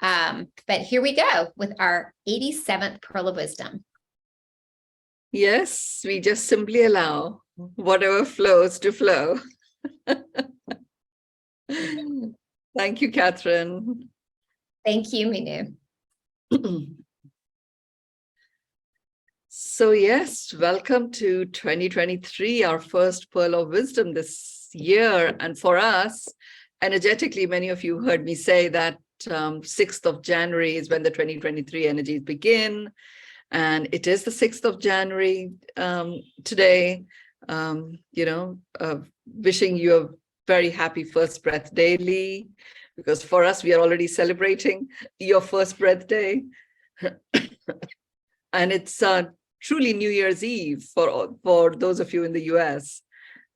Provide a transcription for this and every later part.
But here we go with our 87th Pearl of Wisdom. Yes, we just simply allow whatever flows to flow. Thank you, Catherine. Thank you, Mynoo. So yes, welcome to 2023, our first Pearl of Wisdom this year. And for us, energetically, many of you heard me say that 6th of January is when the 2023 energies begin. And it is the 6th of January today. Wishing you a very happy first breath daily, because for us, we are already celebrating your first breath day. And it's truly New Year's Eve for those of you in the US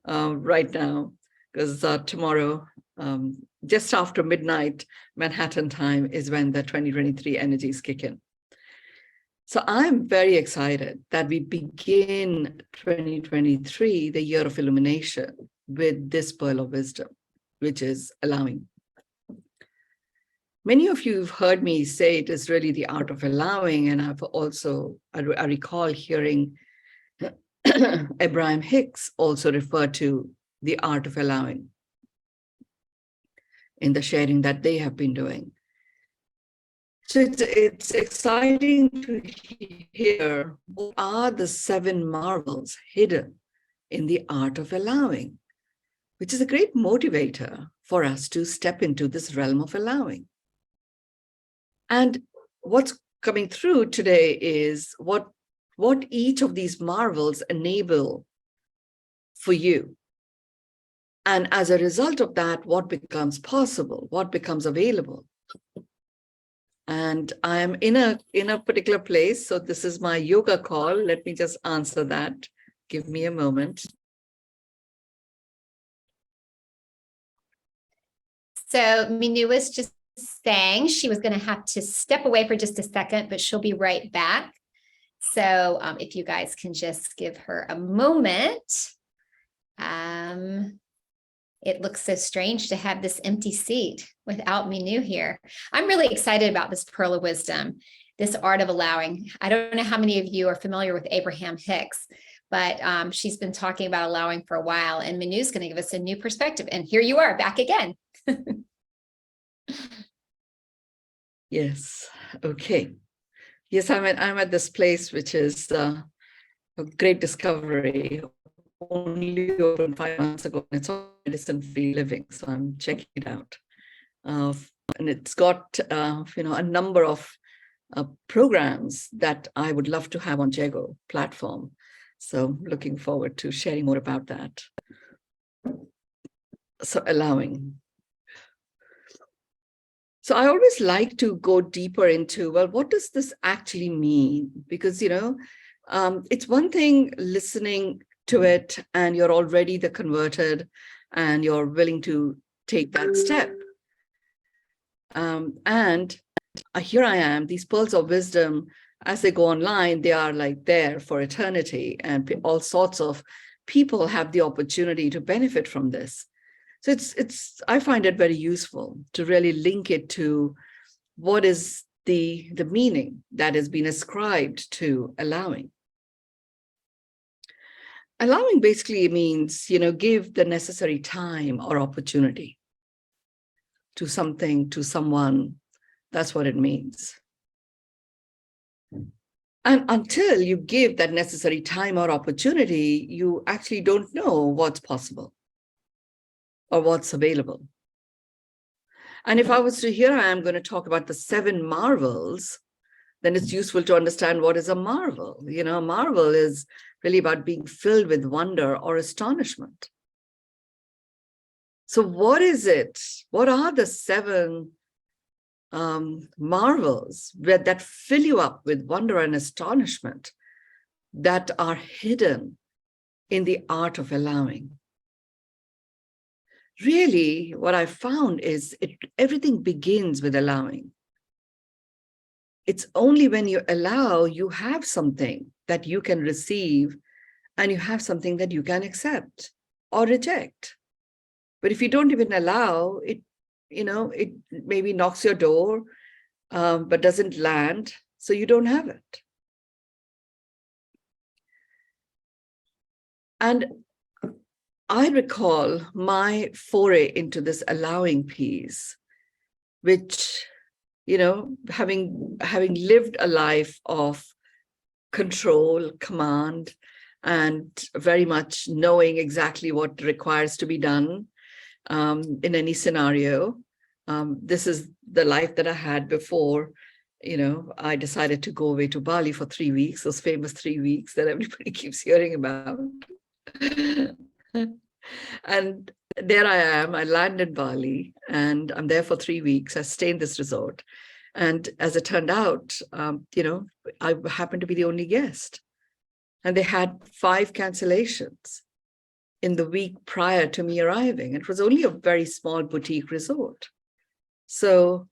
right now, because tomorrow, just after midnight Manhattan time, is when the 2023 energies kick in. So I'm very excited that we begin 2023, the year of illumination, with this Pearl of Wisdom, which is allowing. Many of you have heard me say it is really the art of allowing, and I recall hearing Abraham Hicks also refer to the art of allowing in the sharing that they have been doing. So it's exciting to hear what are the 7 marvels hidden in the art of allowing, which is a great motivator for us to step into this realm of allowing. And what's coming through today is what each of these marvels enable for you. And as a result of that, what becomes possible, what becomes available. And I am in a particular place. So this is my yoga call. Let me just answer that. Give me a moment. So Mynoo was just saying she was going to have to step away for just a second, but she'll be right back. So if you guys can just give her a moment. It looks so strange to have this empty seat without Mynoo here. I'm really excited about this Pearl of Wisdom, this art of allowing. I don't know how many of you are familiar with Abraham Hicks, but she's been talking about allowing for a while, and Mynoo's going to give us a new perspective. And here you are back again. Yes. Okay. Yes, I'm at this place, which is a great discovery. Only opened 5 months ago. It's all medicine-free living, so I'm checking it out. And it's got a number of programs that I would love to have on Jago platform. So looking forward to sharing more about that. So allowing. So I always like to go deeper into, well, what does this actually mean? Because, it's one thing listening to it and you're already the converted and you're willing to take that step. And here I am, these pearls of wisdom, as they go online, they are like there for eternity, and all sorts of people have the opportunity to benefit from this. So I find it very useful to really link it to what is the meaning that has been ascribed to allowing. Allowing basically means, give the necessary time or opportunity to something, to someone. That's what it means. And until you give that necessary time or opportunity, you actually don't know what's possible or what's available. And if I was to here, I am going to talk about the 7 marvels, then it's useful to understand what is a marvel. A marvel is really about being filled with wonder or astonishment. So what is it? What are the 7 marvels that fill you up with wonder and astonishment that are hidden in the art of allowing? Really, what I found is everything begins with allowing. It's only when you allow, you have something that you can receive, and you have something that you can accept or reject. But if you don't even allow, it maybe knocks your door, but doesn't land, so you don't have it. And I recall my foray into this allowing piece, which, having lived a life of control, command, and very much knowing exactly what requires to be done in any scenario. This is the life that I had before, I decided to go away to Bali for 3 weeks, those famous 3 weeks that everybody keeps hearing about. And there I am, I land in Bali, and I'm there for 3 weeks. I stay in this resort. And as it turned out, I happened to be the only guest. And they had 5 cancellations in the week prior to me arriving. It was only a very small boutique resort. So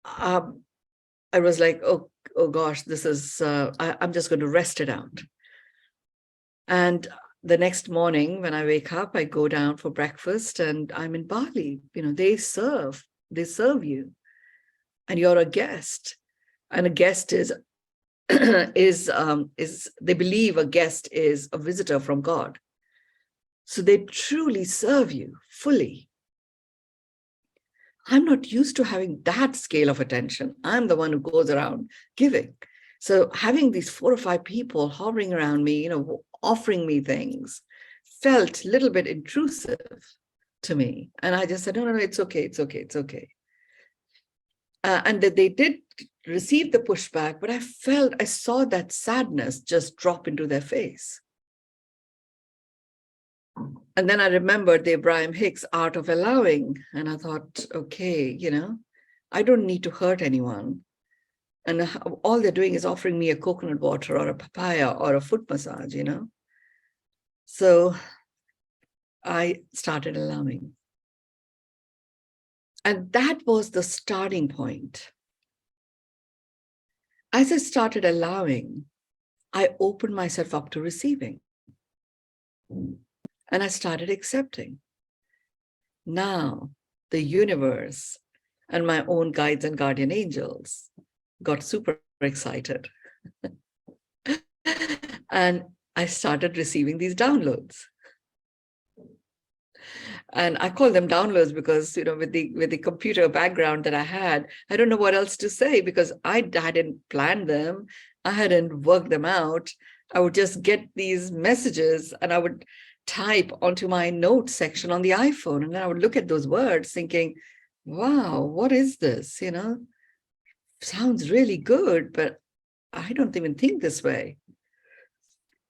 I was like, oh gosh, this is, I'm just going to rest it out. And the next morning when I wake up, I go down for breakfast and I'm in Bali. They serve you and you're a guest. And a guest is they believe a guest is a visitor from God. So they truly serve you fully. I'm not used to having that scale of attention. I'm the one who goes around giving. So having these 4 or 5 people hovering around me, offering me things, felt a little bit intrusive to me. And I just said, no, it's okay, it's okay, it's okay. And that they did receive the pushback, but I saw that sadness just drop into their face. And then I remembered the Abraham Hicks Art of Allowing. And I thought, okay, I don't need to hurt anyone. And all they're doing is offering me a coconut water or a papaya or a foot massage, So I started allowing. And that was the starting point. As I started allowing, I opened myself up to receiving. And I started accepting. Now, the universe and my own guides and guardian angels got super excited. And I started receiving these downloads. And I call them downloads because, with the computer background that I had, I don't know what else to say because I hadn't planned them. I hadn't worked them out. I would just get these messages and I would type onto my notes section on the iPhone. And then I would look at those words thinking, wow, what is this? Sounds really good, but I don't even think this way.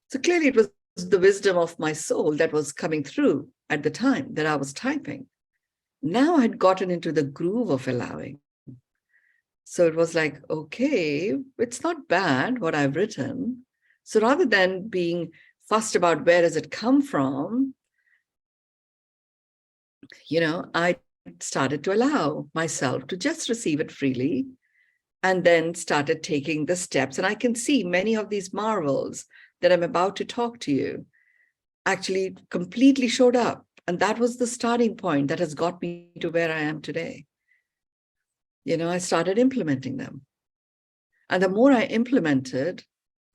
So clearly it was the wisdom of my soul that was coming through at the time that I was typing. Now I had gotten into the groove of allowing. So it was like, okay, it's not bad what I've written. So rather than being fussed about where does it come from, I started to allow myself to just receive it freely and then started taking the steps. And I can see many of these marvels that I'm about to talk to you actually completely showed up. And that was the starting point that has got me to where I am today. I started implementing them. And the more I implemented,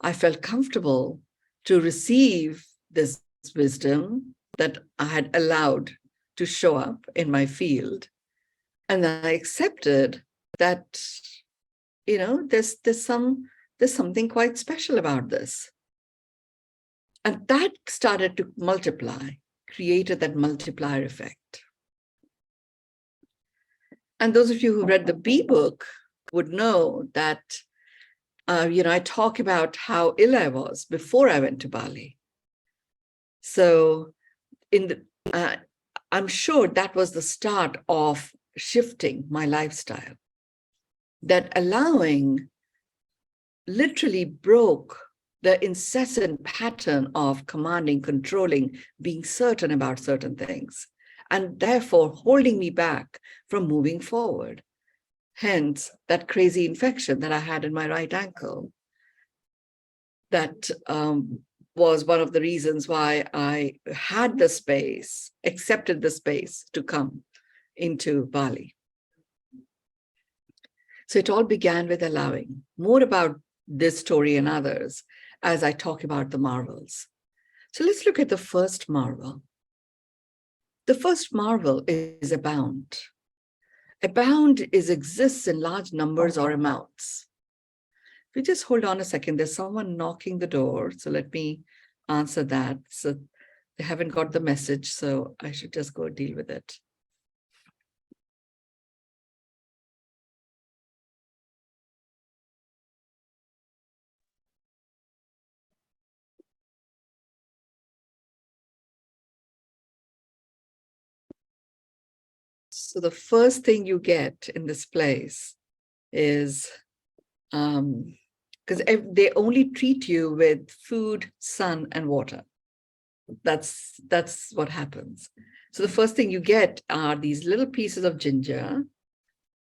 I felt comfortable to receive this wisdom that I had allowed to show up in my field. And I accepted that, there's something quite special about this. And that started to multiply, created that multiplier effect. And those of you who read the B book would know that, I talk about how ill I was before I went to Bali. So I'm sure that was the start of shifting my lifestyle. That allowing literally broke the incessant pattern of commanding, controlling, being certain about certain things, and therefore holding me back from moving forward. Hence, that crazy infection that I had in my right ankle. That was one of the reasons why I had the space, accepted the space to come into Bali. So it all began with allowing. More about this story and others as I talk about the marvels. So let's look at the first marvel. The first marvel is abound. Abound exists in large numbers or amounts. If you just hold on a second, there's someone knocking the door. So let me answer that. So they haven't got the message, so I should just go deal with it. So the first thing you get in this place is, because they only treat you with food, sun, and water. That's what happens. So the first thing you get are these little pieces of ginger,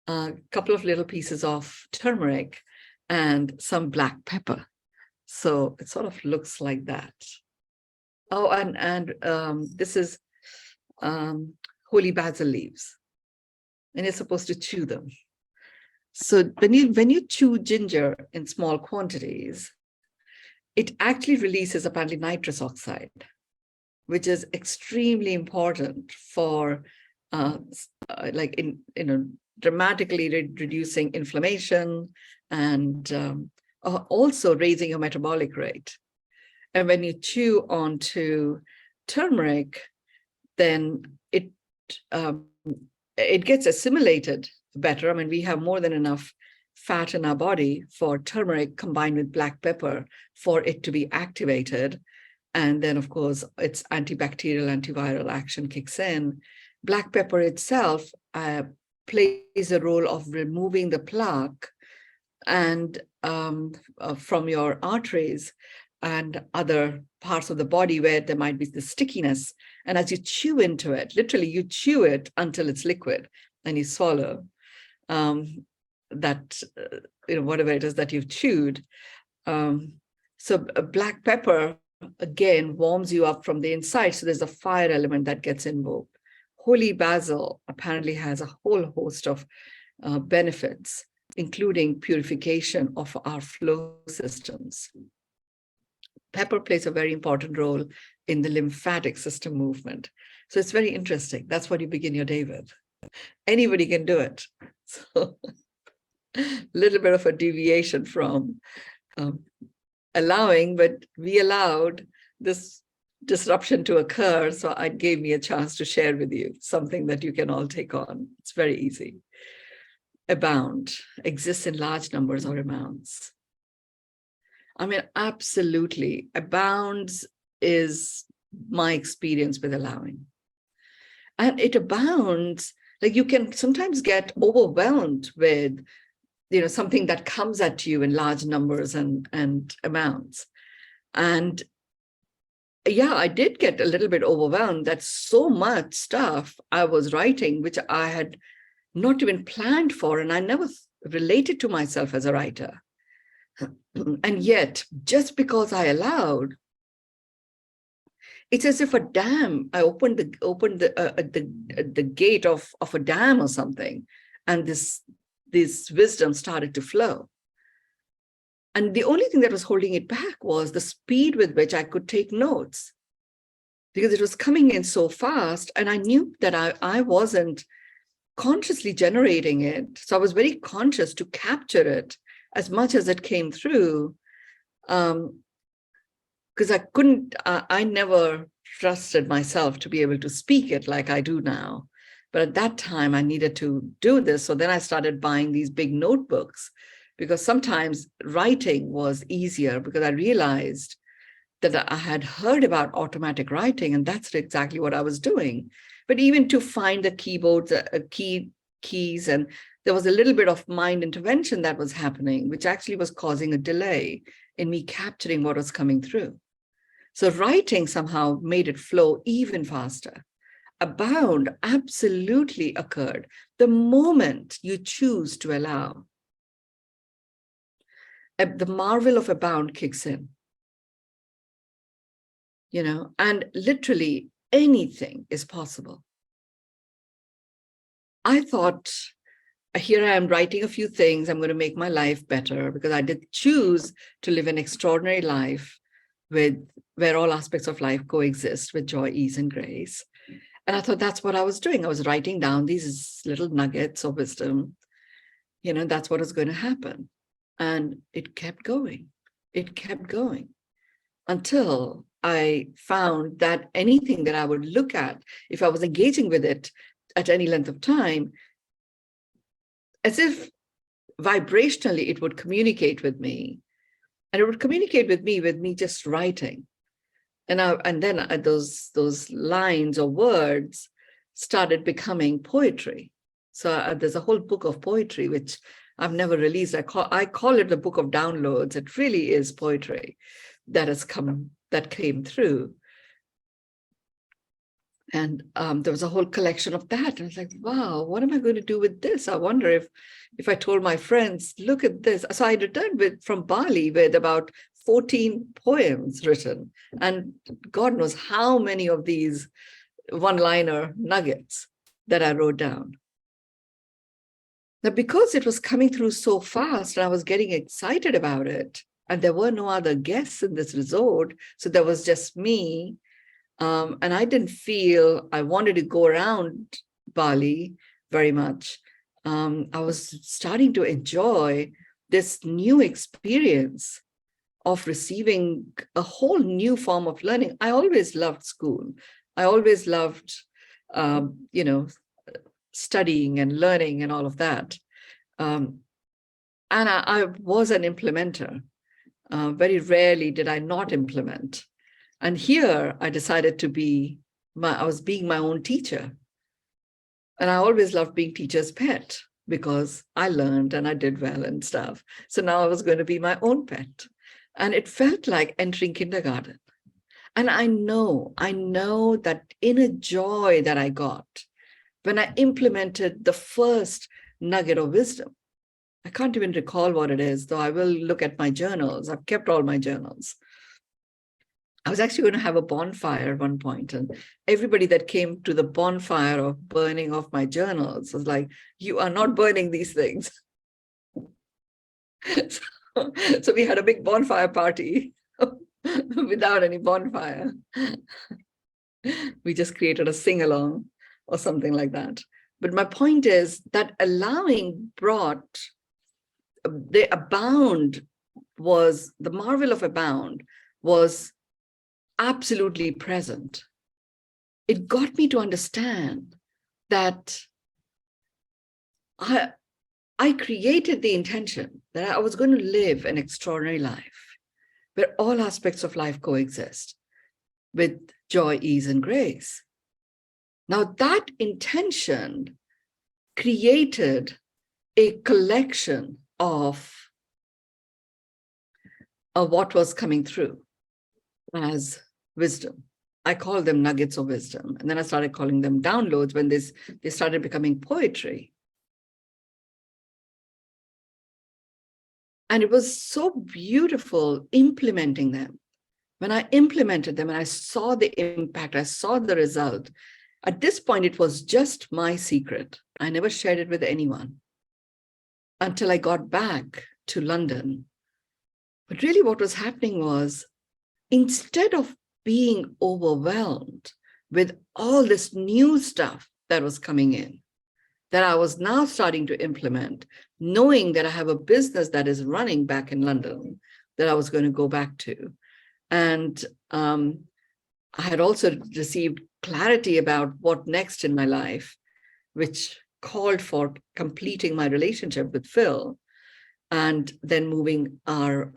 a couple of little pieces of turmeric, and some black pepper. So it sort of looks like that. Oh, and this is holy basil leaves, and you're supposed to chew them. So when you chew ginger in small quantities, it actually releases apparently nitrous oxide, which is extremely important for dramatically reducing inflammation and also raising your metabolic rate. And when you chew onto turmeric, then it gets assimilated better. I mean, we have more than enough fat in our body for turmeric combined with black pepper for it to be activated. And then, of course, its antibacterial, antiviral action kicks in. Black pepper itself plays a role of removing the plaque and from your arteries and other parts of the body where there might be the stickiness. And as you chew into it, literally you chew it until it's liquid and you swallow whatever it is that you've chewed. So black pepper, again, warms you up from the inside. So there's a fire element that gets invoked. Holy basil apparently has a whole host of benefits, including purification of our flow systems. Pepper plays a very important role in the lymphatic system movement. So it's very interesting. That's what you begin your day with. Anybody can do it. So a little bit of a deviation from allowing, but we allowed this disruption to occur. So it gave me a chance to share with you something that you can all take on. It's very easy. Abound exists in large numbers or amounts. I mean, absolutely. Abounds is my experience with allowing. And it abounds, like you can sometimes get overwhelmed with, something that comes at you in large numbers and amounts. And yeah, I did get a little bit overwhelmed that so much stuff I was writing, which I had not even planned for, and I never related to myself as a writer. And yet, just because I allowed, it's as if a dam. I opened the gate of a dam or something, and this wisdom started to flow. And the only thing that was holding it back was the speed with which I could take notes, because it was coming in so fast, and I knew that I wasn't consciously generating it. So I was very conscious to capture it as much as it came through, because I never trusted myself to be able to speak it like I do now. But at that time, I needed to do this. So then I started buying these big notebooks, because sometimes writing was easier, because I realized that I had heard about automatic writing, and that's exactly what I was doing. But even to find the keyboards, keys, and there was a little bit of mind intervention that was happening, which actually was causing a delay in me capturing what was coming through. So writing somehow made it flow even faster. Abound absolutely occurred the moment you choose to allow. The marvel of abound kicks in, and literally anything is possible. I thought here I am writing a few things. I'm going to make my life better because I did choose to live an extraordinary life where all aspects of life coexist with joy, ease, and grace. And I thought that's what I was doing. I was writing down these little nuggets of wisdom. That's what is going to happen. And it kept going. It kept going until I found that anything that I would look at, if I was engaging with it at any length of time, as if vibrationally it would communicate with me. And it would communicate with me just writing. And then those lines or words started becoming poetry. So there's a whole book of poetry, which I've never released. I call it the book of downloads. It really is poetry that came through. And there was a whole collection of that. And I was like, wow, what am I going to do with this? I wonder if I told my friends, look at this. So I returned from Bali with about 14 poems written. And God knows how many of these one-liner nuggets that I wrote down. Now, because it was coming through so fast and I was getting excited about it, and there were no other guests in this resort, so there was just me, and I didn't feel I wanted to go around Bali very much. I was starting to enjoy this new experience of receiving a whole new form of learning. I always loved school. I always loved, studying and learning and all of that. And I was an implementer. Very rarely did I not implement. And here I decided I was being my own teacher. And I always loved being teacher's pet because I learned and I did well and stuff. So now I was going to be my own pet. And it felt like entering kindergarten. And I know that inner joy that I got when I implemented the first nugget of wisdom. I can't even recall what it is, though I will look at my journals. I've kept all my journals. I was actually going to have a bonfire at one point, and everybody that came to the bonfire of burning off my journals was like, you are not burning these things. So we had a big bonfire party without any bonfire. We just created a sing-along or something like that. But my point is that allowing brought the marvel of abound was absolutely present. It got me to understand that I created the intention that I was going to live an extraordinary life where all aspects of life coexist with joy, ease, and grace. Now that intention created a collection of what was coming through as wisdom. I call them nuggets of wisdom. And then I started calling them downloads when they started becoming poetry. And it was so beautiful implementing them. When I implemented them and I saw the impact, I saw the result. At this point, it was just my secret. I never shared it with anyone until I got back to London. But really what was happening was, instead of being overwhelmed with all this new stuff that was coming in, that I was now starting to implement, knowing that I have a business that is running back in London that I was going to go back to. And I had also received clarity about what next in my life, which called for completing my relationship with Phil and then moving our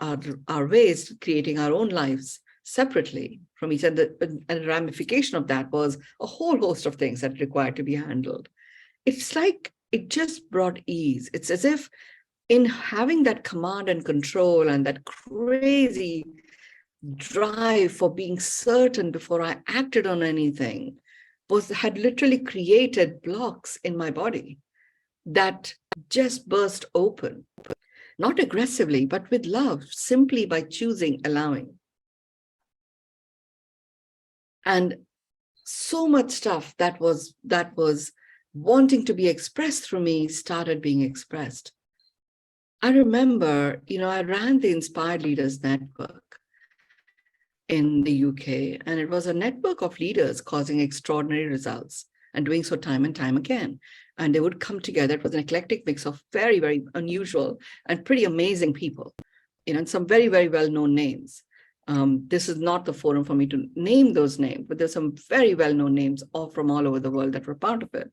ways, creating our own lives separately from each other. And a ramification of that was a whole host of things that required to be handled. It's like it just brought ease. It's as if in having that command and control and that crazy drive for being certain before I acted on anything had literally created blocks in my body that just burst open, not aggressively, but with love, simply by choosing, allowing. And so much stuff that was wanting to be expressed through me started being expressed. I remember, I ran the Inspired Leaders Network in the UK, and it was a network of leaders causing extraordinary results and doing so time and time again. And they would come together. It was an eclectic mix of very, very unusual and pretty amazing people, and some very, very well-known names. This is not the forum for me to name those names, but there's some very well-known names all from all over the world that were part of it.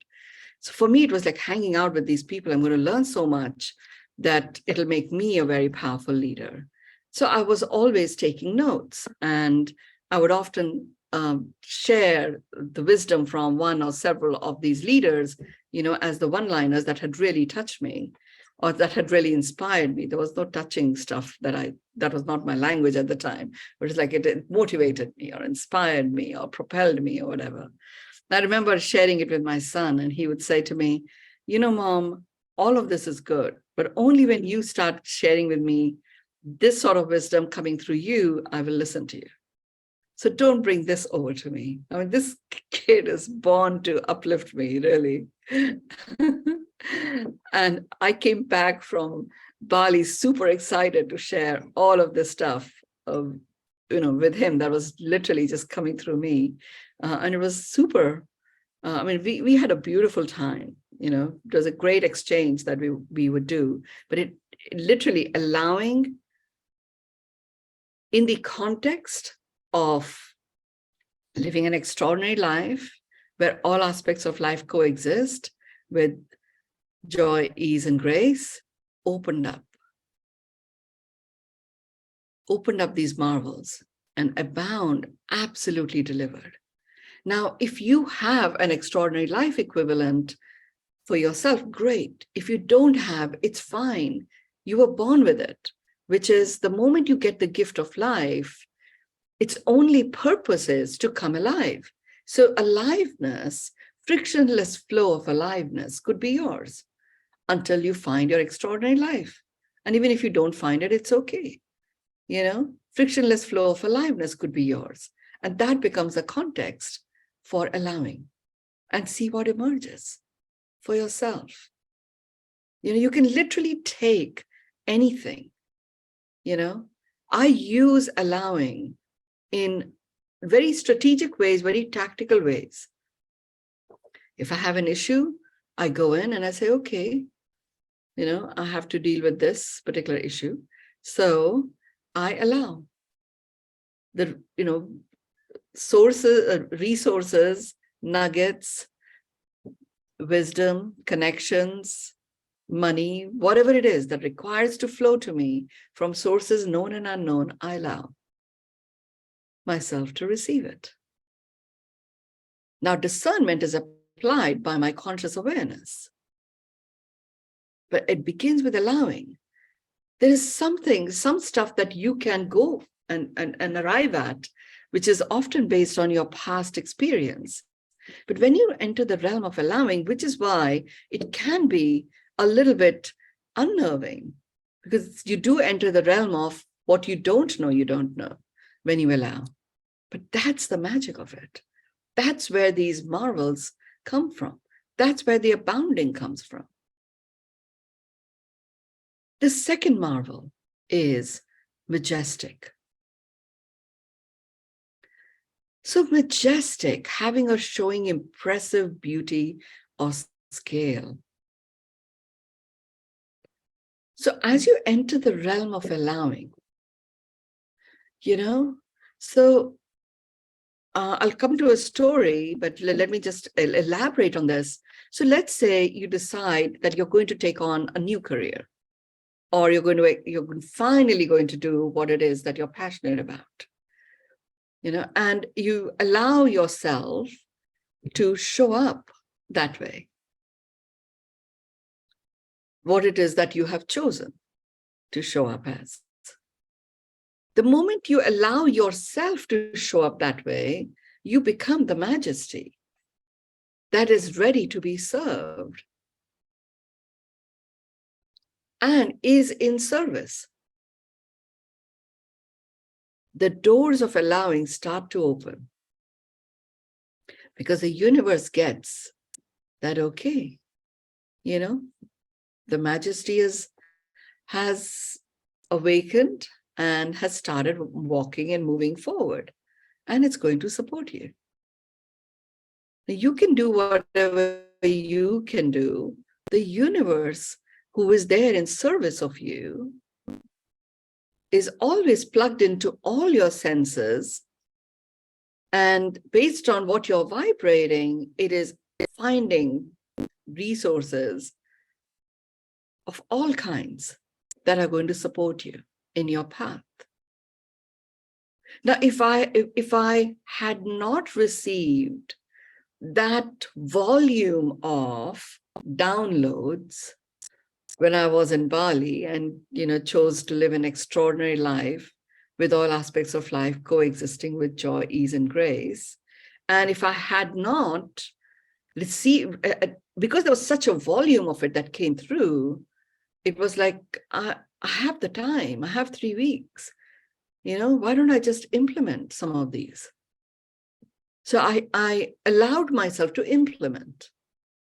So for me, it was like hanging out with these people. I'm going to learn so much that it'll make me a very powerful leader. So I was always taking notes, and I would often share the wisdom from one or several of these leaders, as the one-liners that had really touched me or that had really inspired me. There was no touching stuff that was not my language at the time, but it's like it motivated me or inspired me or propelled me or whatever. I remember sharing it with my son, and he would say to me, Mom, all of this is good, but only when you start sharing with me this sort of wisdom coming through you, I will listen to you. So don't bring this over to me. I mean, this kid is born to uplift me, really. And I came back from Bali super excited to share all of this stuff, with him that was literally just coming through me. And it was super. We had a beautiful time. It was a great exchange that we would do, but it literally allowing, in the context of living an extraordinary life where all aspects of life coexist with joy, ease, and grace, opened up these marvels, and Abound absolutely delivered. Now, if you have an extraordinary life equivalent for yourself, great. If you don't have, it's fine. You were born with it, which is the moment you get the gift of life, its only purpose is to come alive. So aliveness, frictionless flow of aliveness could be yours until you find your extraordinary life. And even if you don't find it, it's okay. Frictionless flow of aliveness could be yours. And that becomes a context for allowing, and see what emerges for yourself. You can literally take anything. I use allowing in very strategic ways, very tactical ways. If I have an issue, I go in and I say, okay, I have to deal with this particular issue. So I allow the, sources, resources, nuggets, wisdom, connections, money, whatever it is that requires to flow to me from sources known and unknown, I allow myself to receive it. Now, discernment is applied by my conscious awareness, but it begins with allowing. There is some stuff that you can go and arrive at, which is often based on your past experience. But when you enter the realm of allowing, which is why it can be a little bit unnerving, because you do enter the realm of what you don't know when you allow. But that's the magic of it. That's where these marvels come from. That's where the abounding comes from. The second marvel is majestic. So majestic, having or showing impressive beauty or scale. So as you enter the realm of allowing, I'll come to a story, but let me just elaborate on this. So let's say you decide that you're going to take on a new career, or you're finally going to do what it is that you're passionate about. And you allow yourself to show up that way. What it is that you have chosen to show up as. The moment you allow yourself to show up that way, you become the majesty that is ready to be served and is in service. The doors of allowing start to open because the universe gets that, okay, the majesty has awakened and has started walking and moving forward, and it's going to support you. You can do whatever you can do. The universe, who is there in service of you, is always plugged into all your senses. And based on what you're vibrating, it is finding resources of all kinds that are going to support you in your path. Now, if I had not received that volume of downloads when I was in Bali and, chose to live an extraordinary life with all aspects of life coexisting with joy, ease, and grace. And if I had not received, because there was such a volume of it that came through, it was like, I have the time, I have 3 weeks, why don't I just implement some of these? So I allowed myself to implement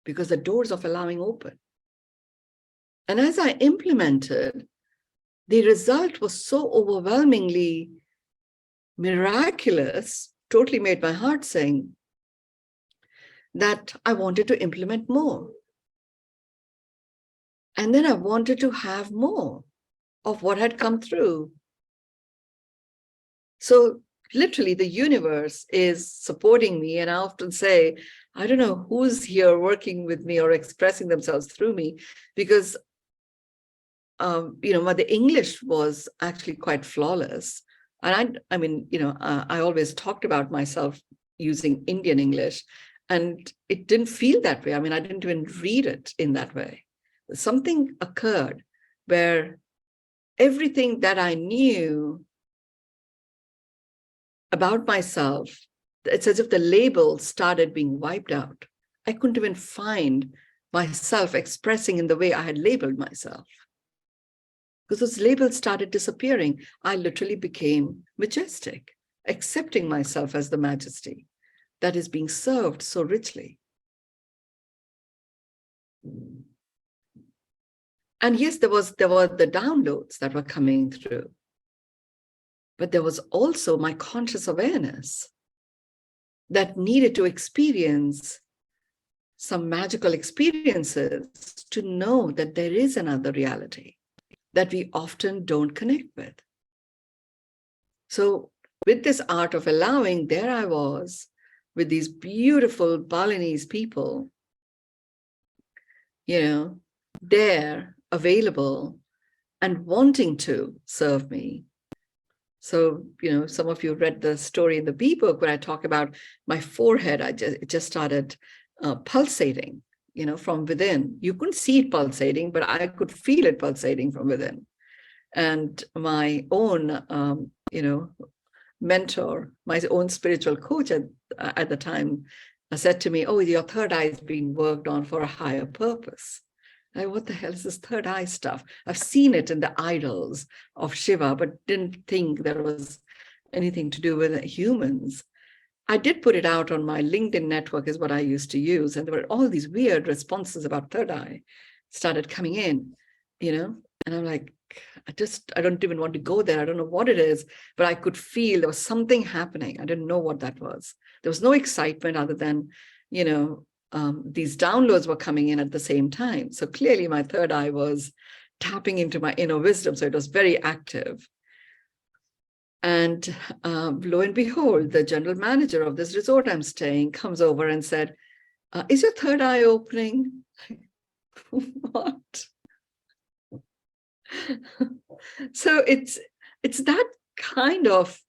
because the doors of allowing open. And as I implemented, the result was so overwhelmingly miraculous, totally made my heart sing, that I wanted to implement more. And then I wanted to have more of what had come through. So literally the universe is supporting me. And I often say, I don't know who's here working with me or expressing themselves through me, because the English was actually quite flawless. And I always talked about myself using Indian English, and it didn't feel that way. I mean, I didn't even read it in that way. Something occurred where everything that I knew about myself, it's as if the label started being wiped out. I couldn't even find myself expressing in the way I had labeled myself. Because those labels started disappearing, I literally became majestic, accepting myself as the majesty that is being served so richly. And yes, there were the downloads that were coming through, but there was also my conscious awareness that needed to experience some magical experiences to know that there is another reality that we often don't connect with. So with this art of allowing, there I was with these beautiful Balinese people, there, available, and wanting to serve me. So, some of you read the story in the B book where I talk about my forehead. It just started pulsating, from within. You couldn't see it pulsating, but I could feel it pulsating from within. And my own, mentor, my own spiritual coach at the time said to me, oh, your third eye is being worked on for a higher purpose. What the hell is this third eye stuff? I've seen it in the idols of Shiva, but didn't think there was anything to do with humans. I did put it out on my LinkedIn network, is what I used to use. And there were all these weird responses about third eye started coming in, and I'm like, I don't even want to go there. I don't know what it is, but I could feel there was something happening. I didn't know what that was. There was no excitement other than, these downloads were coming in at the same time. So clearly my third eye was tapping into my inner wisdom. So it was very active. And lo and behold, the general manager of this resort I'm staying comes over and said, is your third eye opening? What? So it's that kind of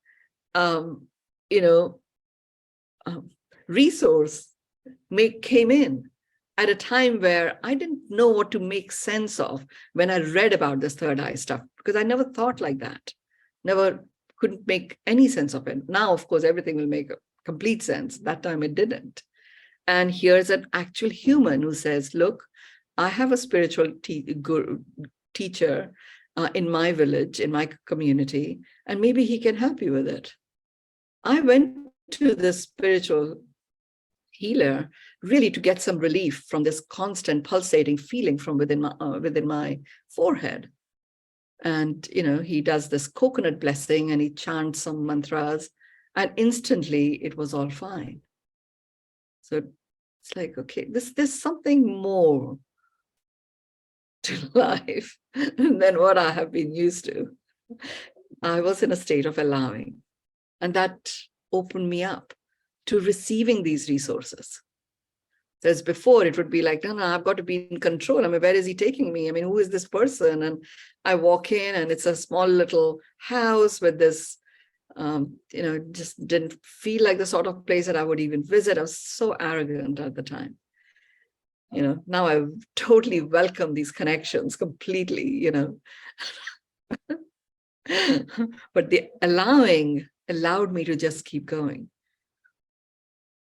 resource came in at a time where I didn't know what to make sense of when I read about this third eye stuff, because I never thought like that. Couldn't make any sense of it. Now, of course, everything will make complete sense. That time it didn't. And here's an actual human who says, look, I have a spiritual teacher in my village, in my community, and maybe he can help you with it. I went to this spiritual healer really to get some relief from this constant pulsating feeling from within my forehead. And, he does this coconut blessing and he chants some mantras, and instantly it was all fine. So it's like, okay, there's something more to life than what I have been used to. I was in a state of allowing, and that opened me up to receiving these resources. Whereas before it would be like, no, I've got to be in control. I mean, where is he taking me? I mean, who is this person? And I walk in and it's a small little house with this, just didn't feel like the sort of place that I would even visit. I was so arrogant at the time. Now I totally welcome these connections completely, but the allowing allowed me to just keep going.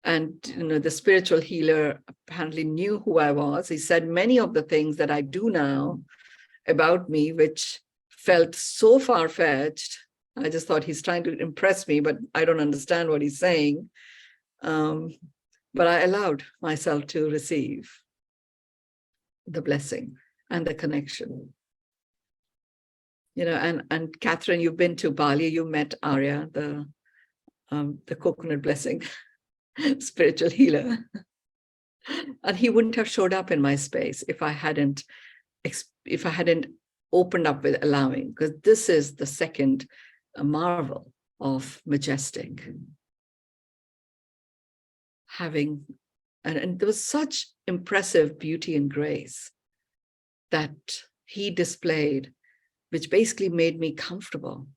And, the spiritual healer apparently knew who I was. He said many of the things that I do now about me, which felt so far-fetched. I just thought he's trying to impress me, but I don't understand what he's saying. But I allowed myself to receive the blessing and the connection. And Catherine, you've been to Bali, you met Arya, the coconut blessing spiritual healer. And he wouldn't have showed up in my space if I hadn't opened up with allowing, because this is the second marvel of majestic. And there was such impressive beauty and grace that he displayed, which basically made me comfortable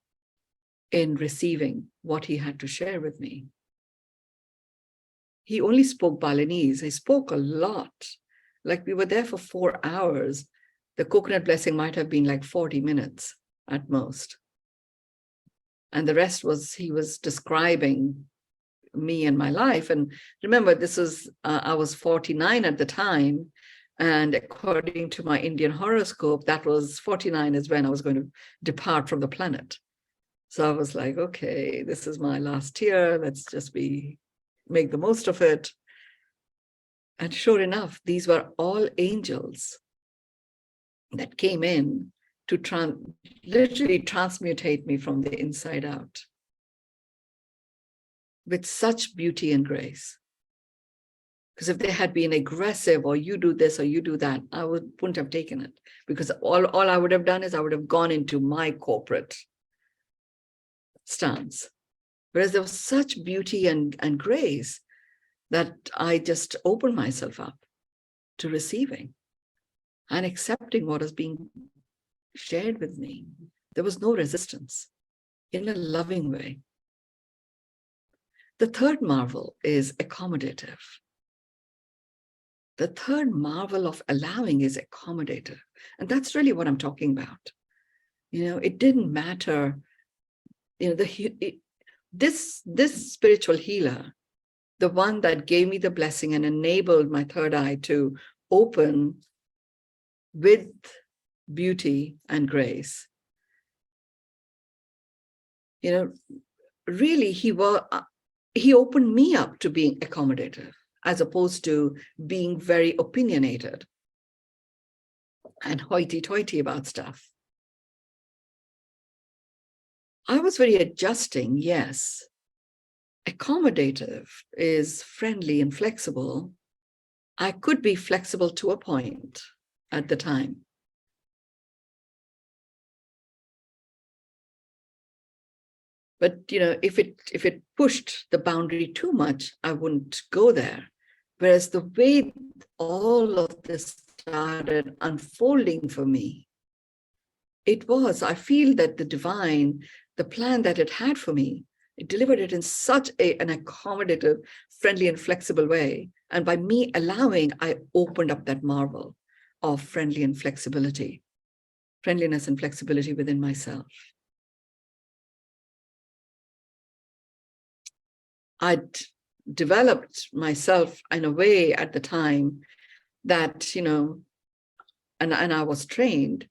in receiving what he had to share with me. He only spoke Balinese. He spoke a lot. Like, we were there for 4 hours. The coconut blessing might have been like 40 minutes at most. And the rest was, he was describing me and my life. And remember, I was 49 at the time. And according to my Indian horoscope, that was 49 is when I was going to depart from the planet. So I was like, okay, this is my last year. Let's just make the most of it. And sure enough, these were all angels that came in to literally transmutate me from the inside out with such beauty and grace. Because if they had been aggressive, or you do this or you do that, I wouldn't have taken it, because all I would have done is I would have gone into my corporate stance. Whereas there was such beauty and grace that I just opened myself up to receiving and accepting what is being shared with me. There was no resistance, in a loving way. The third marvel is accommodative. The third marvel of allowing is accommodative. And that's really what I'm talking about. It didn't matter, this spiritual healer, the one that gave me the blessing and enabled my third eye to open with beauty and grace, really he opened me up to being accommodative, as opposed to being very opinionated and hoity-toity about stuff. I was very adjusting, yes. Accommodative is friendly and flexible. I could be flexible to a point at the time. But, if it pushed the boundary too much, I wouldn't go there. Whereas the way all of this started unfolding for me, I feel that the divine, the plan that it had for me, it delivered it in such an accommodative, friendly and flexible way. And by me allowing, I opened up that marvel of friendliness and flexibility within myself. I'd developed myself in a way at the time that, and I was trained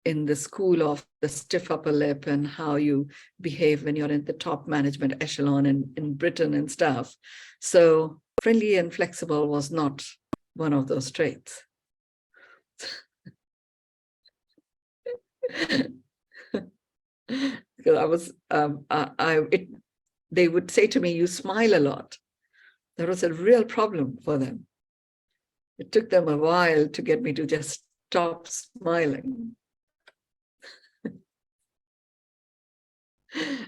in the school of the stiff upper lip and how you behave when you're in the top management echelon in Britain and stuff. So friendly and flexible was not one of those traits. Because I was, they would say to me, "You smile a lot." That was a real problem for them. It took them a while to get me to just stop smiling.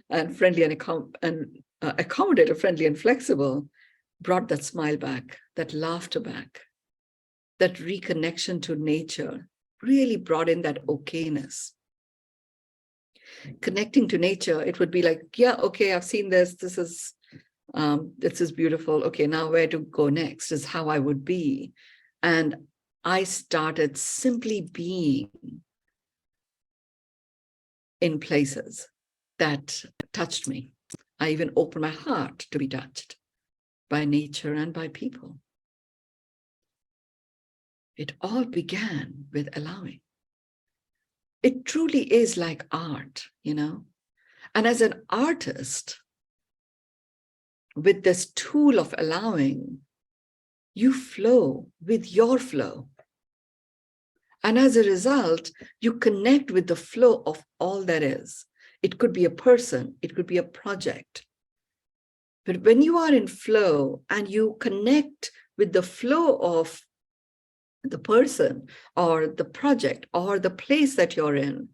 And friendly and accommodative, friendly and flexible brought that smile back, that laughter back, that reconnection to nature, really brought in that okayness. Connecting to nature, it would be like, yeah, okay, I've seen this. This is beautiful. Okay, now where to go next is how I would be. And I started simply being in places that touched me. I even opened my heart to be touched by nature and by people. It all began with allowing. It truly is like art, you know? And as an artist, with this tool of allowing, you flow with your flow. And as a result, you connect with the flow of all that is. It could be a person, it could be a project. But when you are in flow and you connect with the flow of the person or the project or the place that you're in,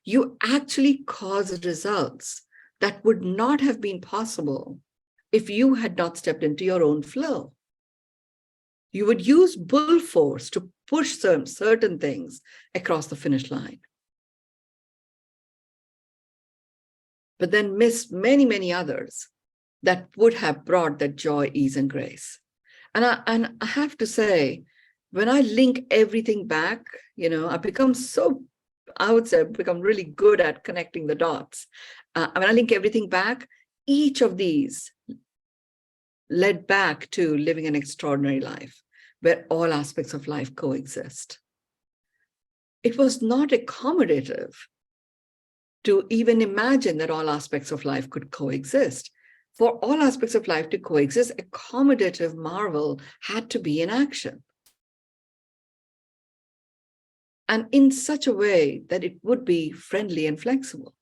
you actually cause results that would not have been possible if you had not stepped into your own flow. You would use bull force to push certain things across the finish line, but then miss many, many others that would have brought that joy, ease, and grace. And I have to say, when I link everything back, you know, I become really good at connecting the dots. When I link everything back, each of these led back to living an extraordinary life where all aspects of life coexist. It was not accommodative to even imagine that all aspects of life could coexist. For all aspects of life to coexist, accommodative marvel had to be in action. And in such a way that it would be friendly and flexible.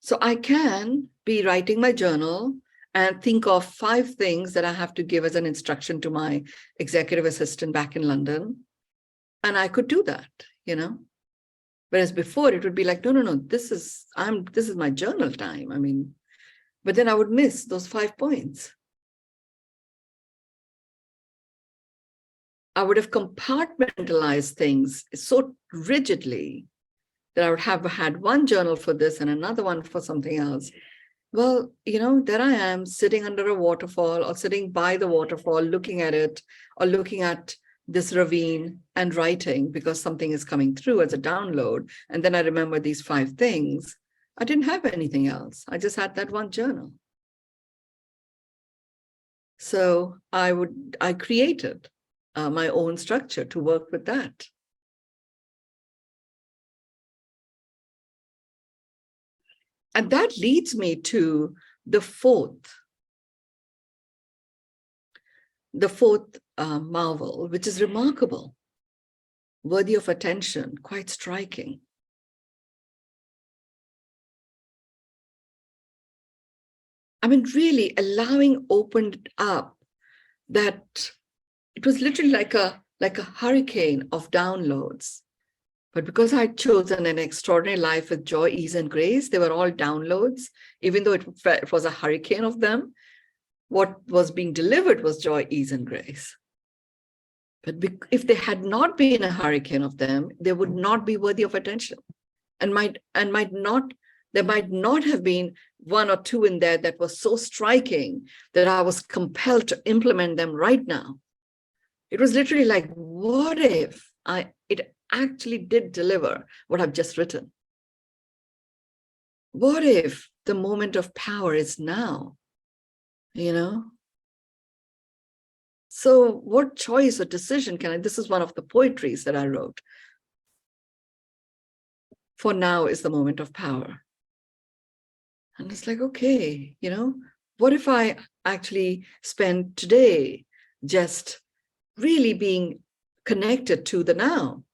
So I can be writing my journal and think of 5 things that I have to give as an instruction to my executive assistant back in London. And I could do that, you know. Whereas before it would be like, no, this is my journal time. I mean, but then I would miss those 5 points. I would have compartmentalized things so rigidly that I would have had one journal for this and another one for something else. Well, you know, there I am sitting under a waterfall or sitting by the waterfall, looking at it or looking at this ravine and writing because something is coming through as a download. And then I remember these 5 things. I didn't have anything else. I just had that one journal. So I created my own structure to work with that. And that leads me to the fourth marvel, which is remarkable, worthy of attention, quite striking. I mean, really allowing opened up that it was literally like a hurricane of downloads. But because I'd chosen an extraordinary life with joy, ease, and grace, they were all downloads, even though it was a hurricane of them. What was being delivered was joy, ease, and grace. But if they had not been a hurricane of them, they would not be worthy of attention, and there might not have been 1 or 2 in there that was so striking that I was compelled to implement them right now. It was literally like, what if it actually did deliver what I've just written? What if the moment of power is now? You know? So what choice or decision can I, this is one of the poetries that I wrote. For now is the moment of power. And it's like, okay, what if I actually spend today just really being connected to the now?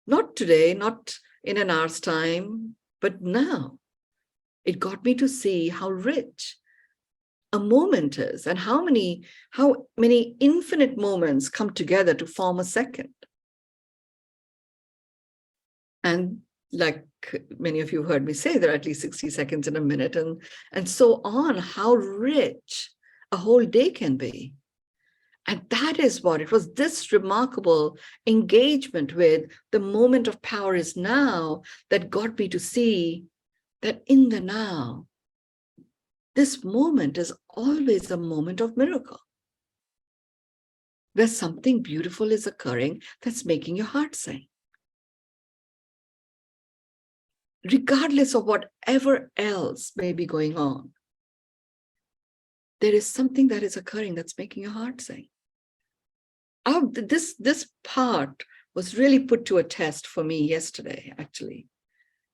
Not today, not in an hour's time, but now. It got me to see how rich a moment is and how many infinite moments come together to form a second. And like many of you heard me say, there are at least 60 seconds in a minute, and so on, how rich a whole day can be. And that is what it was, this remarkable engagement with the moment of power is now, that got me to see that in the now, this moment is always a moment of miracle, where something beautiful is occurring that's making your heart sing. Regardless of whatever else may be going on, there is something that is occurring that's making your heart sing. This part was really put to a test for me yesterday, actually.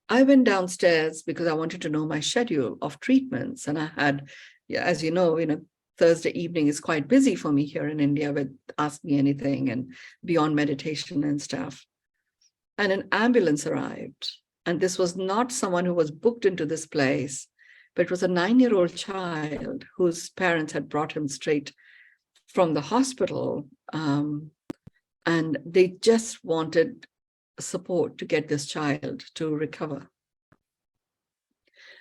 I went downstairs because I wanted to know my schedule of treatments. And I had, as you know, Thursday evening is quite busy for me here in India with Ask Me Anything and Beyond Meditation and stuff. And an ambulance arrived. And this was not someone who was booked into this place, but it was a 9-year-old child whose parents had brought him straight from the hospital. And they just wanted support to get this child to recover.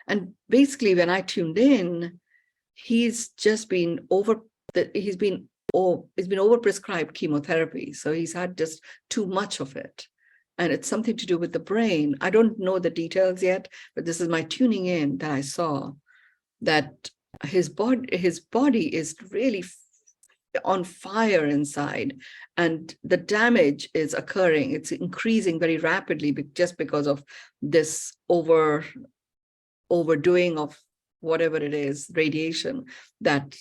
And basically, when I tuned in, he's been overprescribed chemotherapy. So he's had just too much of it. And it's something to do with the brain. I don't know the details yet, but this is my tuning in that I saw that his body is really on fire inside, and the damage is occurring. It's increasing very rapidly just because of this overdoing of whatever it is, radiation, that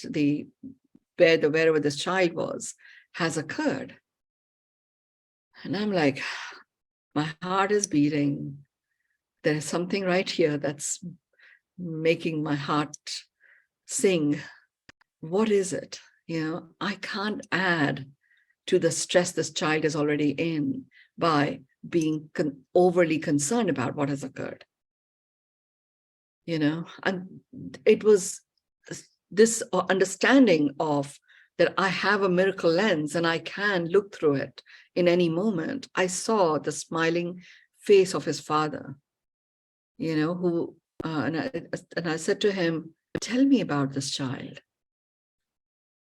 wherever this child was has occurred. And I'm like, my heart is beating. There is something right here that's making my heart sing. What is it? I can't add to the stress this child is already in by being overly concerned about what has occurred. And it was this understanding of that I have a miracle lens and I can look through it in any moment. I saw the smiling face of his father, who, and I said to him, tell me about this child.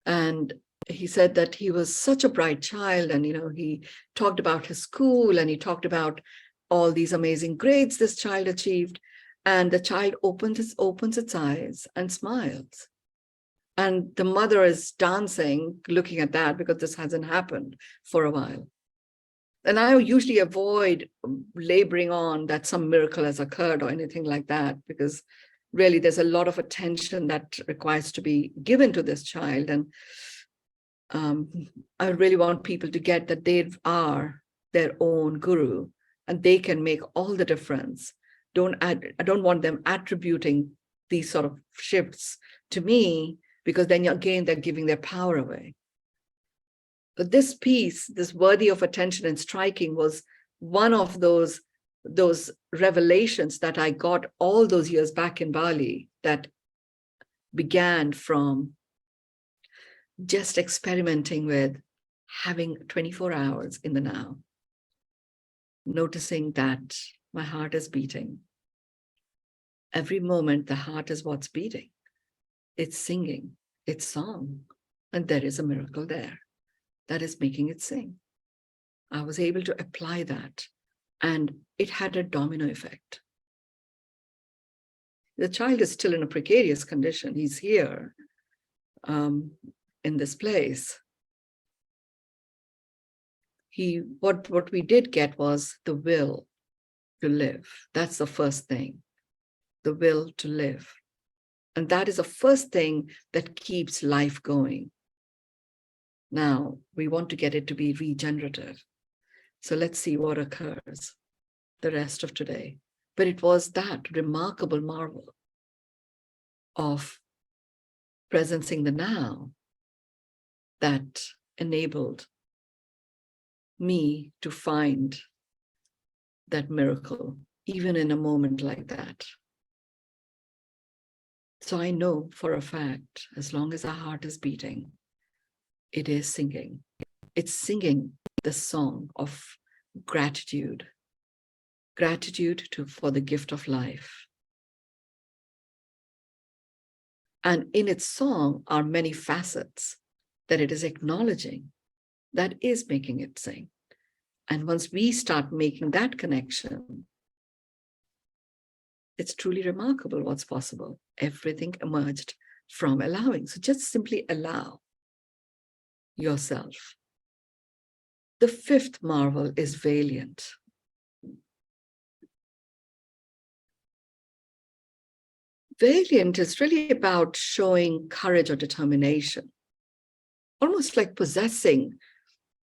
And he said that he was such a bright child, and he talked about his school, and he talked about all these amazing grades this child achieved, and the child opens its eyes and smiles, and the mother is dancing looking at that, because this hasn't happened for a while. And I usually avoid laboring on that some miracle has occurred or anything like that, because really there's a lot of attention that requires to be given to this child. And I really want people to get that they are their own guru and they can make all the difference. I don't want them attributing these sort of shifts to me, because then again, they're giving their power away. But this piece, this worthy of attention and striking, was one of those revelations that I got all those years back in Bali, that began from just experimenting with having 24 hours in the now, noticing that my heart is beating. Every moment, the heart is what's beating. It's singing its song, and there is a miracle there that is making it sing. I was able to apply that, and it had a domino effect. The child is still in a precarious condition. He's here in this place. What we did get was the will to live. That's the first thing, the will to live. And that is the first thing that keeps life going. Now we want to get it to be regenerative. So let's see what occurs the rest of today. But it was that remarkable marvel of presencing the now that enabled me to find that miracle, even in a moment like that. So I know for a fact, as long as our heart is beating, it is singing. It's singing the song of gratitude, gratitude for the gift of life. And in its song are many facets that it is acknowledging that is making it sing. And once we start making that connection, it's truly remarkable what's possible. Everything emerged from allowing. So just simply allow yourself. The fifth marvel is valiant. Valiant is really about showing courage or determination, almost like possessing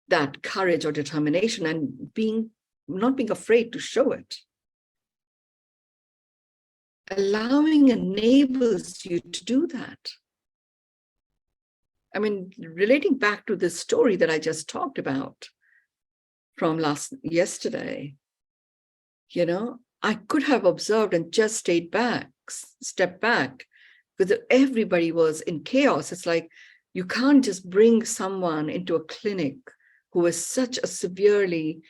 that courage or determination and not being afraid to show it. Allowing enables you to do that. I mean, relating back to this story that I just talked about from yesterday, I could have observed and just stepped back, because everybody was in chaos. It's like, you can't just bring someone into a clinic who is such a severely,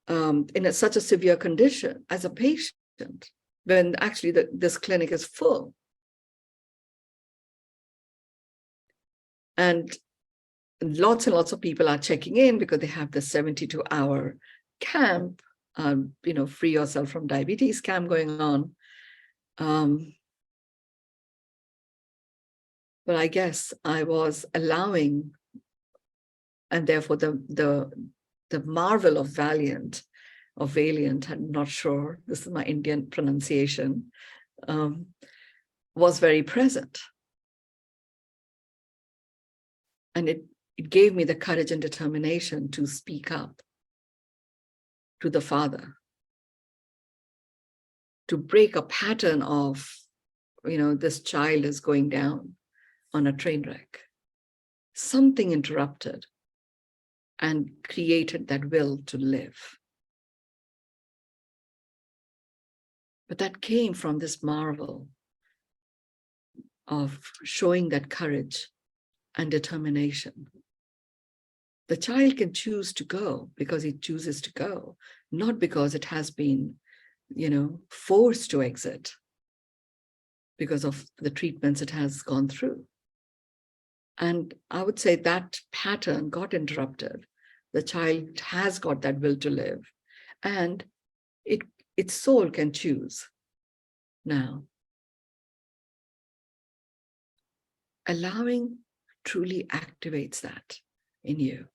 such a severe condition as a patient, when actually this clinic is full. And lots and lots of people are checking in because they have the 72-hour camp, free yourself from diabetes camp going on. But I guess I was allowing, and therefore the marvel of valiant, I'm not sure, this is my Indian pronunciation, was very present. And it gave me the courage and determination to speak up to the Father, to break a pattern of, this child is going down on a train wreck. Something interrupted and created that will to live. But that came from this marvel of showing that courage and determination. The child can choose to go because it chooses to go, not because it has been, forced to exit because of the treatments it has gone through. And I would say that pattern got interrupted. The child has got that will to live, and its soul can choose now. Allowing truly activates that in you.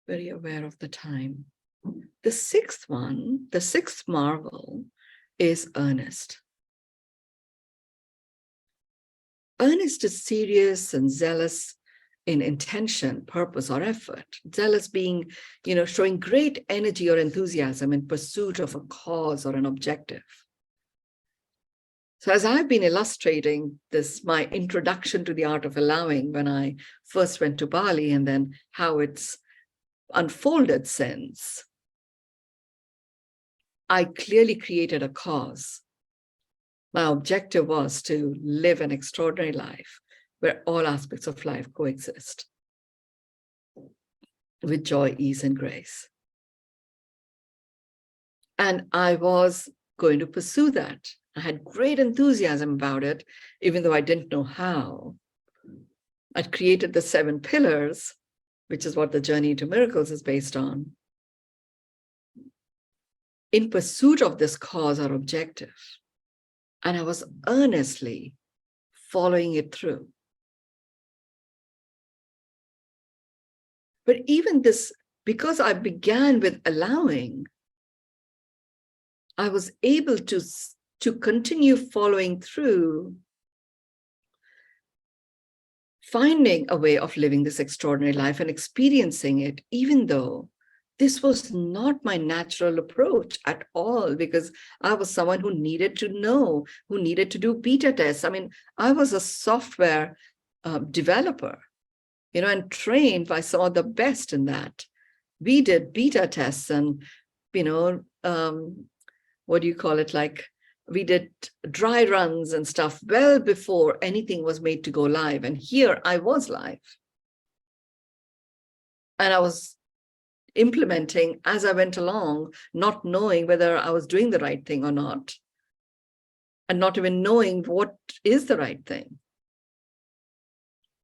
Very aware of the time. The sixth marvel is earnest. Earnest is serious and zealous in intention, purpose, or effort. Zealous being, showing great energy or enthusiasm in pursuit of a cause or an objective. So as I've been illustrating this, my introduction to the art of allowing when I first went to Bali, and then how it's unfolded since, I clearly created a cause. My objective was to live an extraordinary life where all aspects of life coexist with joy, ease, and grace. And I was going to pursue that. I had great enthusiasm about it, even though I didn't know how. I'd created the 7 pillars, which is what the Journey to Miracles is based on, in pursuit of this cause or objective. And I was earnestly following it through. But even this, because I began with allowing, I was able to continue following through finding a way of living this extraordinary life and experiencing it, even though this was not my natural approach at all, because I was someone who needed to know, who needed to do beta tests. I mean, I was a software developer, and trained by some of the best in that. We did beta tests and, what do you call it? Like, we did dry runs and stuff well before anything was made to go live. And here I was live. And I was implementing as I went along, not knowing whether I was doing the right thing or not, and not even knowing what is the right thing.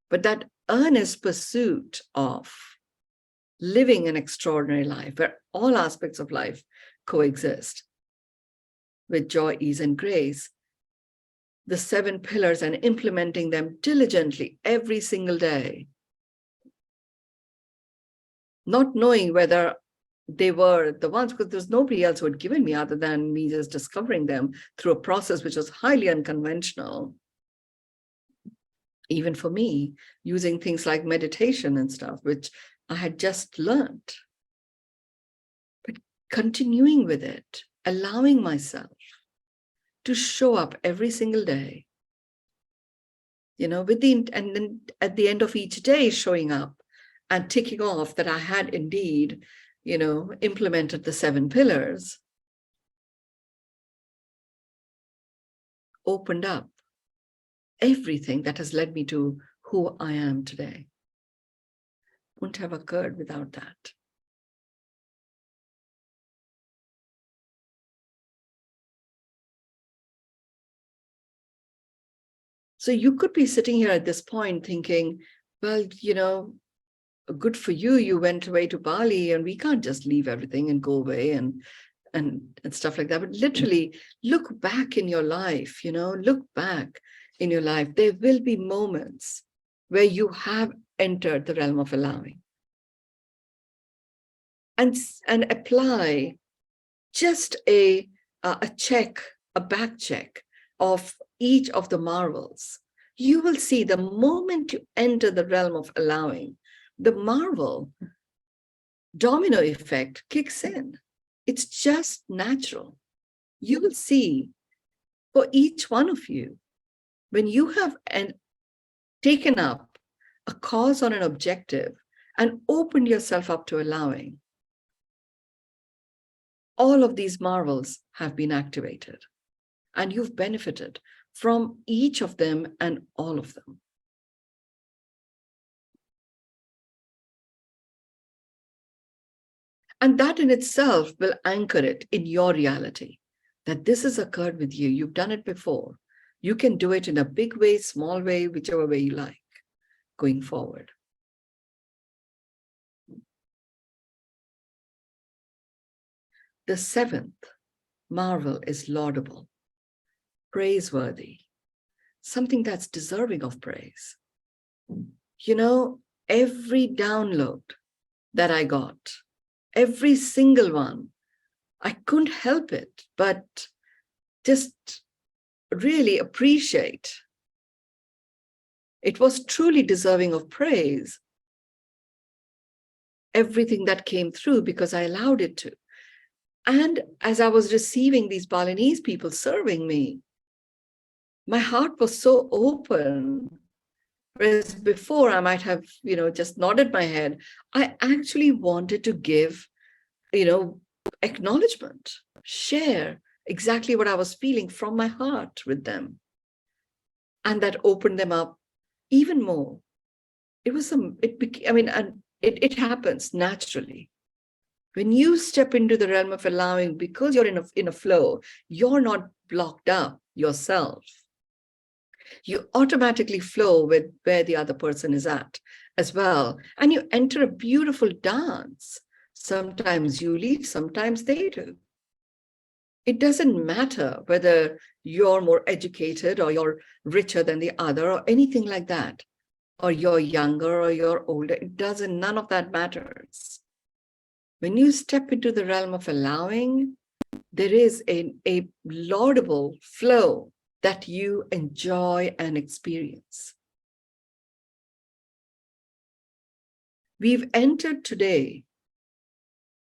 But that earnest pursuit of living an extraordinary life where all aspects of life coexist with joy, ease, and grace, the 7 pillars, and implementing them diligently every single day, not knowing whether they were the ones, because there's nobody else who had given me other than me just discovering them through a process which was highly unconventional, even for me, using things like meditation and stuff, which I had just learned. But continuing with it, allowing myself to show up every single day, and then at the end of each day, showing up and ticking off that I had indeed, implemented the 7 pillars, opened up everything that has led me to who I am today. Wouldn't have occurred without that. So you could be sitting here at this point thinking, well, good for you. You went away to Bali, and we can't just leave everything and go away and stuff like that. But literally look back in your life, look back in your life. There will be moments where you have entered the realm of allowing. And apply just a check, a back check of each of the marvels. You will see the moment you enter the realm of allowing, the marvel domino effect kicks in. It's just natural. You will see for each one of you, when you have taken up a cause or an objective and opened yourself up to allowing, all of these marvels have been activated, and you've benefited from each of them and all of them. And that in itself will anchor it in your reality, that this has occurred with you. You've done it before. You can do it in a big way, small way, whichever way you like, going forward. The 7th marvel is laudable, praiseworthy, something that's deserving of praise. Every download that I got, every single one, I couldn't help it but just really appreciate. It was truly deserving of praise, everything that came through, because I allowed it to. And as I was receiving these Balinese people serving me, my heart was so open. Whereas before I might have, just nodded my head. I actually wanted to give, acknowledgement, share exactly what I was feeling from my heart with them. And that opened them up even more. It happens naturally. When you step into the realm of allowing, because you're in a flow, you're not blocked up yourself. You automatically flow with where the other person is at as well. And you enter a beautiful dance. Sometimes you lead, sometimes they do. It doesn't matter whether you're more educated or you're richer than the other or anything like that, or you're younger or you're older. None of that matters. When you step into the realm of allowing, there is a laudable flow that you enjoy and experience. We've entered today,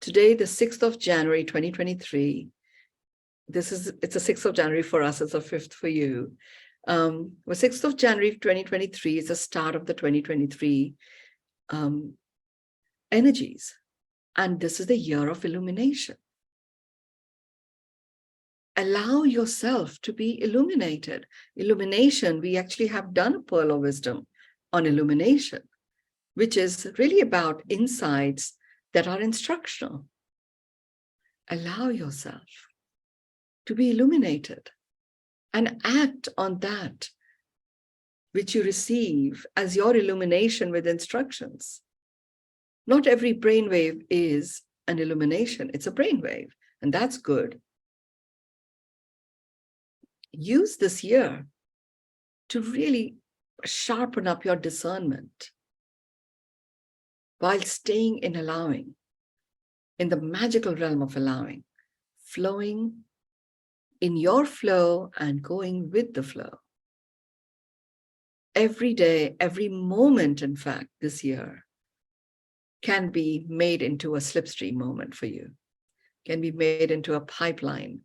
the 6th of January, 2023. It's the 6th of January for us, it's the 5th for you. The 6th of January, 2023 is the start of the 2023 energies. And this is the year of illumination. Allow yourself to be illuminated. Illumination, we actually have done a Pearl of Wisdom on illumination, which is really about insights that are instructional. Allow yourself to be illuminated and act on that which you receive as your illumination with instructions. Not every brainwave is an illumination. It's a brainwave, and that's good. Use this year to really sharpen up your discernment while staying in allowing, in the magical realm of allowing, flowing in your flow and going with the flow. Every day, every moment, in fact, this year can be made into a slipstream moment for you, can be made into a pipeline,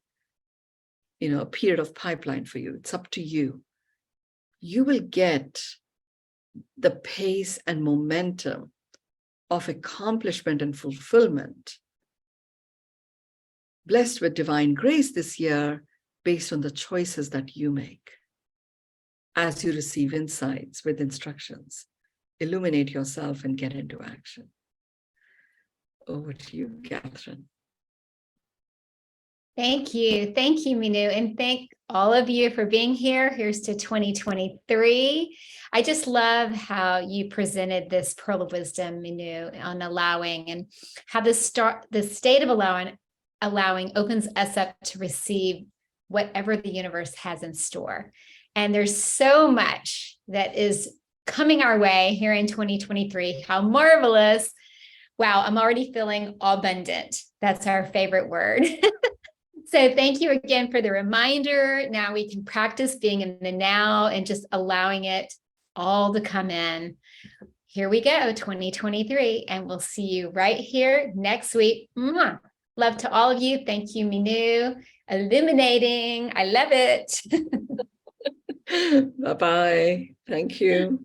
a period of pipeline for you. It's up to you. You will get the pace and momentum of accomplishment and fulfillment, blessed with divine grace this year based on the choices that you make. As you receive insights with instructions, illuminate yourself and get into action. Over to you, Catherine. Thank you. Thank you, Mynoo. And thank all of you for being here. Here's to 2023. I just love how you presented this Pearl of Wisdom, Mynoo, on allowing, and how the state of allowing opens us up to receive whatever the universe has in store. And there's so much that is coming our way here in 2023. How marvelous. Wow, I'm already feeling abundant. That's our favorite word. So thank you again for the reminder. Now we can practice being in the now and just allowing it all to come in. Here we go, 2023, and we'll see you right here next week. Mwah. Love to all of you. Thank you, Mynoo. Illuminating. I love it. Bye-bye. Thank you.